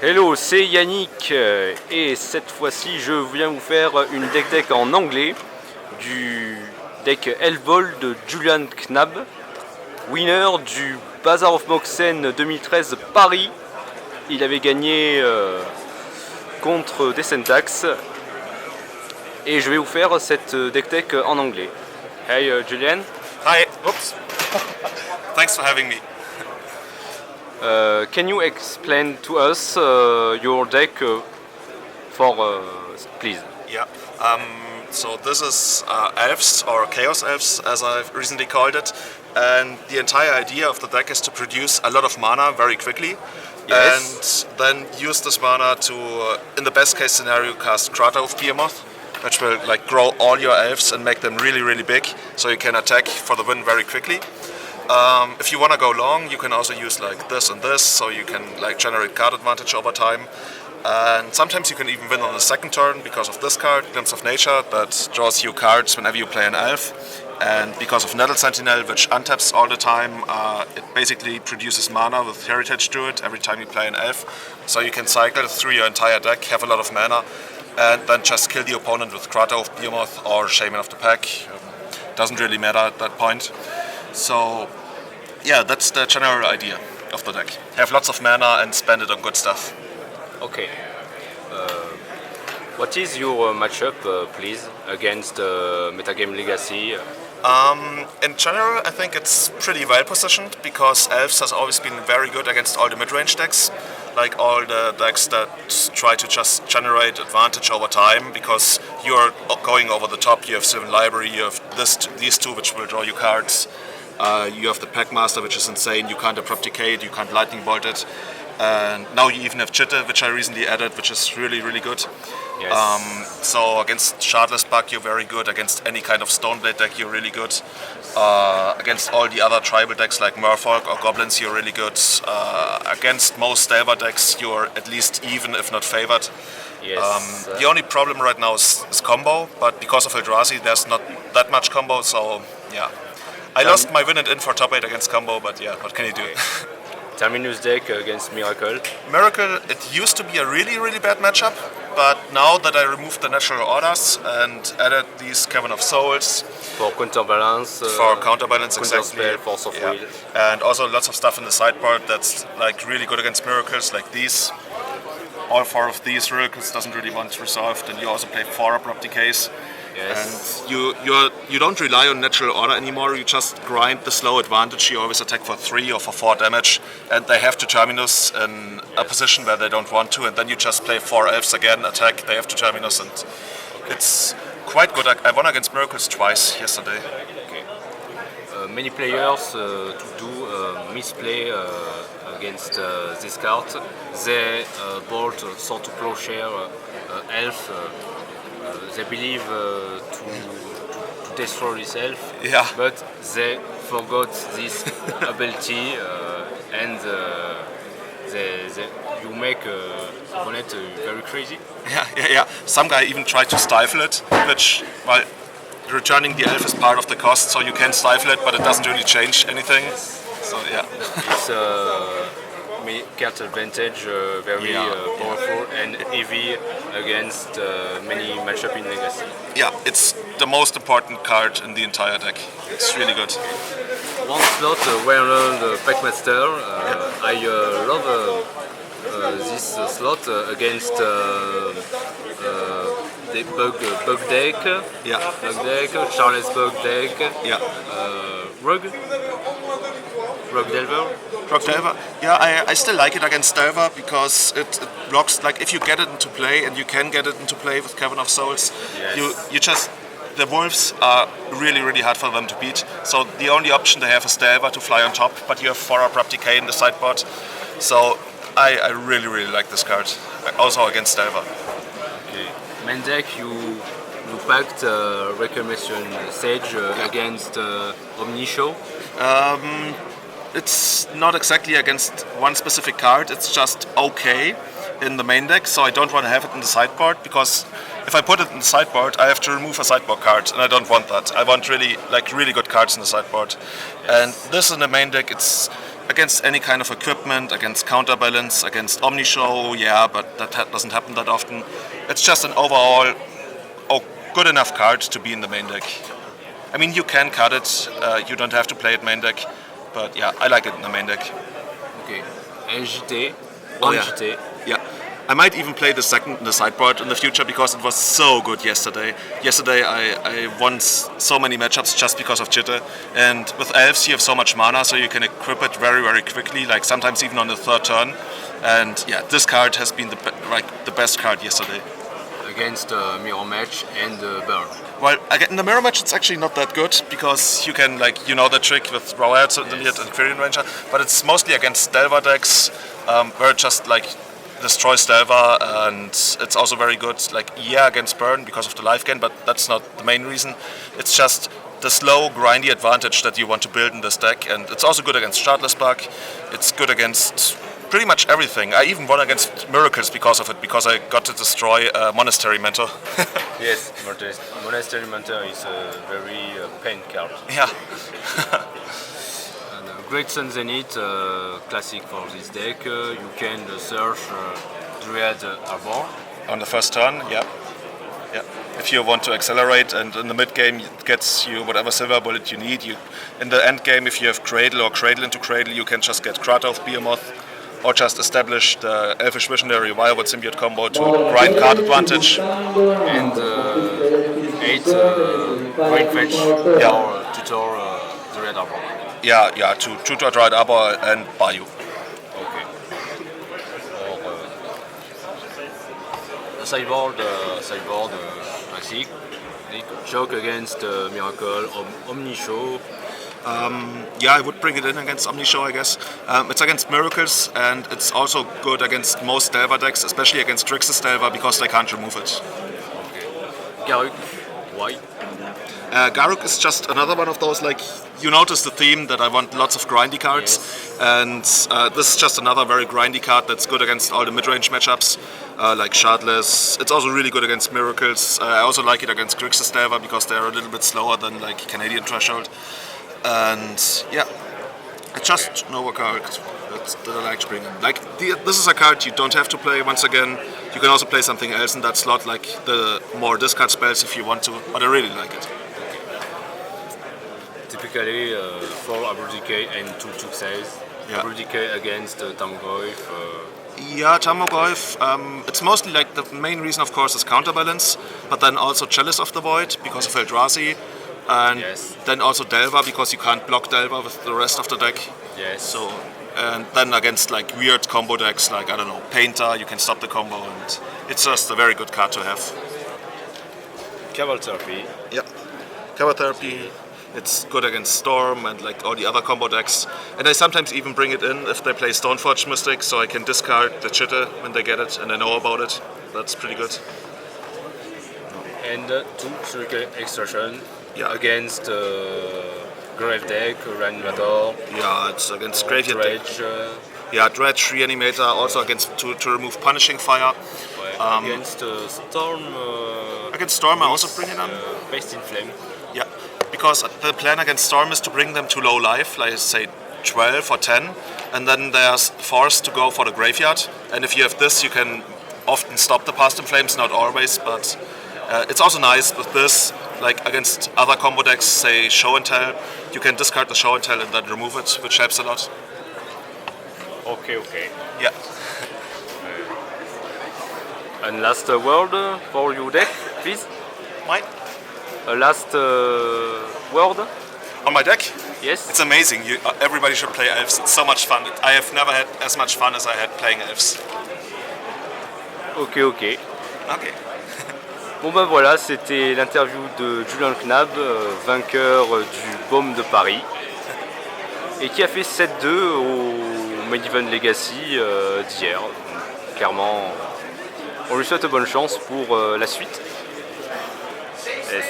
Hello, c'est Yannick et cette fois-ci je viens vous faire une deck en anglais du deck ElfBall de Julian Knab, winner du Bazaar of Moxen 2013 Paris. Il avait gagné contre Decktech et je vais vous faire cette deck en anglais. Hey Julian. Hi, oops. Thanks for having me. Can you explain to us your deck please? Yeah. So this is elves, or chaos elves, as I've recently called it, and the entire idea of the deck is to produce a lot of mana very quickly, Yes. and then use this mana to, in the best case scenario, cast Krata of Behemoth, which will grow all your elves and make them really, really big, so you can attack for the win very quickly. If you want to go long, you can also use this and this, so you can generate card advantage over time. And sometimes you can even win on the second turn because of this card, Glimpse of Nature, that draws you cards whenever you play an elf. And because of Nettle Sentinel, which untaps all the time, it basically produces mana with Heritage Druid every time you play an elf. So you can cycle through your entire deck, have a lot of mana, and then just kill the opponent with Krata of Behemoth or Shaman of the Pack. Doesn't really matter at that point. So yeah, that's the general idea of the deck. Have lots of mana and spend it on good stuff. Okay. What is your matchup, please, against Metagame Legacy? In general, I think it's pretty well positioned because Elves has always been very good against all the mid-range decks, like all the decks that try to just generate advantage over time because you're going over the top. You have Sylvan Library, you have these two which will draw you cards. You have the Packmaster, which is insane. You can't Abrupt Decay it, you can't Lightning Bolt it. And now you even have Chitta, which I recently added, which is really, really good. Yes. So against Shardless Bug, you're very good. Against any kind of Stoneblade deck, you're really good. Against all the other tribal decks like Merfolk or Goblins, you're really good. Against most Delver decks, you're at least even, if not favored. Yes. The only problem right now is combo, but because of Eldrazi, there's not that much combo, so yeah. I lost my win and in for top 8 against combo, but yeah, what can you do? Terminus deck against Miracle. Miracle, it used to be a really, really bad matchup, but now that I removed the natural orders and added these Cavern of Souls For counterbalance. for counterbalance, Counterspell, exactly, Force of Will. and also lots of stuff in the sideboard that's really good against miracles, like these. All 4 of these miracles doesn't really want resolved, and you also play 4 Abrupt Decays. Yes. And you don't rely on natural order anymore. You just grind the slow advantage. You always attack for 3 or for 4 damage, and they have to Terminus in a position where they don't want to, and then you just play 4 elves again, attack. They have to Terminus, and it's quite good. I won against Miracles twice yesterday. Okay. Many players do misplay against this card. They bolt Sword to Plowshare elf. They believe to destroy this elf, Yeah. but they forgot this ability and you make opponent very crazy. Yeah. Some guy even tried to stifle it, which, well, returning the elf is part of the cost, so you can stifle it, but it doesn't really change anything. So yeah. It's card advantage, very powerful and heavy against many matchup in Legacy. Yeah, it's the most important card in the entire deck. It's really good. One slot, well-known Packmaster. I love this slot against the bug deck. Yeah. Bug deck, Charles Bug deck. Yeah. Rogue Delver. Rock Delver. Yeah, I still like it against Delver because it blocks, if you get it into play, and you can get it into play with Cavern of Souls, Yes. the wolves are really, really hard for them to beat. So the only option they have is Delver to fly on top, but you have 4 Abrupt Decay in the sideboard. So I really, really like this card, also against Delver. Okay. Main deck, you packed Reclamation Sage against Omnishow. It's not exactly against one specific card, it's just okay in the main deck, so I don't want to have it in the sideboard, because if I put it in the sideboard, I have to remove a sideboard card, and I don't want that. I want really good cards in the sideboard. Yes. And this in the main deck, it's against any kind of equipment, against counterbalance, against omnishow, yeah, but that doesn't happen that often. It's just an overall good enough card to be in the main deck. I mean, you can cut it, you don't have to play it main deck, but yeah, I like it in the main deck. Okay, and JT, Oh, yeah. JT. Yeah, I might even play the second in the sideboard in the future because it was so good yesterday. Yesterday I won so many matchups just because of Jitter, and with elves you have so much mana, so you can equip it very, very quickly, like sometimes even on the third turn. And yeah, this card has been the best card yesterday. Against mirror match and burn. Well, in the mirror match it's actually not that good because you can, like, you know the trick with Royals and Quirion Ranger, but it's mostly against Delver decks where it just like destroys Delver, and it's also very good, like, yeah, against burn because of the life gain, but that's not the main reason. It's just the slow, grindy advantage that you want to build in this deck, and it's also good against Shardless Bug. It's good against pretty much everything. I even won against Miracles because of it, because I got to destroy Monastery Mentor. Yes, Monastery Mentor is a very pain card. Yeah. And Great Sun Zenith, classic for this deck. You can search Dryad Arbor. On the first turn, yeah. Yeah. If you want to accelerate, and in the mid game it gets you whatever silver bullet you need. In the end game, if you have Cradle or Cradle into Cradle, you can just get Krata of Behemoth, or just establish the Elfish Visionary Wildwood Symbiote combo to grind card advantage. And 8 Brain Fetch or Tutor Dryad Arbor. Yeah, to Tutor Dryad Arbor and Bayou. Okay. Sideboard classic. Choke against Miracle, Omnishow. Yeah, I would bring it in against Omnishow, I guess. It's against Miracles, and it's also good against most Delver decks, especially against Grixis Delver, because they can't remove it. Okay. Garruk, why? Garruk is just another one of those, like, you notice the theme that I want lots of grindy cards, yes. And this is just another very grindy card that's good against all the mid-range matchups, like Shardless. It's also really good against Miracles. I also like it against Grixis Delver because they're a little bit slower than, like, Canadian Threshold. And yeah, it's just another card that I like to bring in. Like, this is a card you don't have to play. Once again, you can also play something else in that slot, like the more discard spells if you want to, but I really like it. Typically 4 Abru Decay and 2 Tuxes. Yeah. Abru Decay against Tarmogoyf. Yeah, Tarmogoyf, it's mostly like the main reason, of course, is counterbalance, but then also Chalice of the Void because of Eldrazi. And yes. Then also Delver, because you can't block Delver with the rest of the deck. Yes. So, and then against like weird combo decks, like, I don't know, Painter, you can stop the combo, and it's just a very good card to have. Cabal Therapy. Yeah, Cabal Therapy. It's good against Storm and like all the other combo decks. And I sometimes even bring it in if they play Stoneforge Mystic, so I can discard the Chitter when they get it and I know about it. That's pretty good. And 2 Shuriken Extraction. Yeah. Against Grave Deck, Reanimator. Yeah, it's against Graveyard Deck. Dredge. Yeah, Dredge, Reanimator, also against to remove Punishing Fire. Against Storm. Against Storm, I also bring it on. Based in Flame. Yeah, because the plan against Storm is to bring them to low life, like say 12 or 10, and then they are forced to go for the graveyard. And if you have this, you can often stop the Past in Flames, not always, but it's also nice with this. Like against other combo decks, say Show and Tell, you can discard the Show and Tell and then remove it, which helps a lot. Okay. Yeah. And last word for your deck, please. Mine? Last word? On my deck? Yes. It's amazing. Everybody should play elves. It's so much fun. I have never had as much fun as I had playing elves. Ok. Okay. Bon ben voilà, c'était l'interview de Julian Knab, vainqueur du BOM de Paris, et qui a fait 7-2 au Main Event Legacy d'hier. Clairement, on lui souhaite bonne chance pour la suite. Yes.